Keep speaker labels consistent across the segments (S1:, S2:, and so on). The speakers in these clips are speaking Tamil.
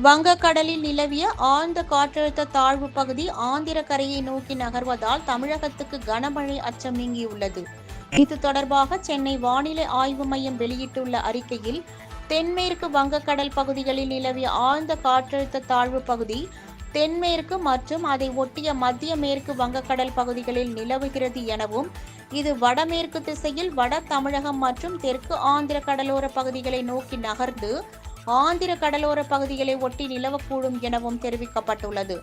S1: வங்கக்கடலில் நிலவிய ஆழ்ந்த காற்றழுத்த தாழ்வு பகுதி ஆந்திர கரையை நோக்கி நகர்வதால் தமிழகத்துக்கு கனமழை அச்சம் நீங்கியுள்ளது. இது தொடர்பாக சென்னை வானிலை ஆய்வு மையம் வெளியிட்டுள்ள அறிக்கையில், தென்மேற்கு வங்கக்கடல் பகுதிகளில் நிலவிய ஆழ்ந்த காற்றழுத்த தாழ்வு பகுதி தென்மேற்கு மற்றும் அதை ஒட்டிய மத்திய மேற்கு வங்கக்கடல் பகுதிகளில் நிலவுகிறது எனவும், இது வடமேற்கு திசையில் வட தமிழகம் மற்றும் தெற்கு ஆந்திர கடலோர பகுதிகளை நோக்கி நகர்ந்து ஆந்திர கடலோர பகுதிகளை ஒட்டி நிலவக்கூடும் எனவும் தெரிவிக்கப்பட்டுள்ளது.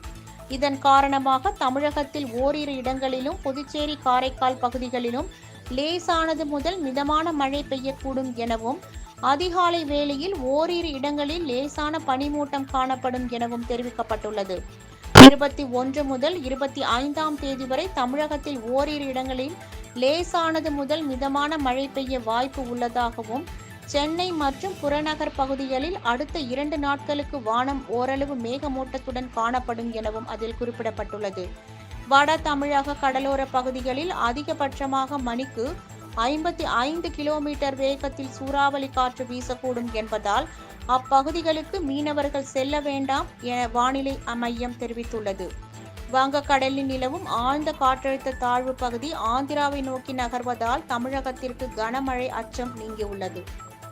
S1: இதன் காரணமாக தமிழகத்தில் ஓரிரு இடங்களிலும் புதுச்சேரி காரைக்கால் பகுதிகளிலும் லேசானது முதல் மிதமான மழை பெய்யக்கூடும் எனவும், அதிகாலை வேளையில் ஓரிரு இடங்களில் லேசான பனிமூட்டம் காணப்படும் எனவும் தெரிவிக்கப்பட்டுள்ளது. 21 முதல் 25ஆம் தேதி வரை தமிழகத்தில் ஓரிரு இடங்களில் லேசானது முதல் மிதமான மழை பெய்ய வாய்ப்பு உள்ளதாகவும், சென்னை மற்றும் புறநகர் பகுதிகளில் அடுத்த 2 நாட்களுக்கு வானம் ஓரளவு மேகமூட்டத்துடன் காணப்படும் எனவும் அதில் குறிப்பிடப்பட்டுள்ளது. வட தமிழக கடலோர பகுதிகளில் அதிகபட்சமாக மணிக்கு 55 கிலோமீட்டர் வேகத்தில் சூறாவளி காற்று வீசக்கூடும் என்பதால் அப்பகுதிகளுக்கு மீனவர்கள் செல்ல வேண்டாம் என வானிலை மையம் தெரிவித்துள்ளது. வங்கக்கடலில் நிலவும் ஆழ்ந்த காற்றழுத்த தாழ்வு பகுதி ஆந்திராவை நோக்கி நகர்வதால் தமிழகத்திற்கு கனமழை அச்சம் நீங்கியுள்ளது.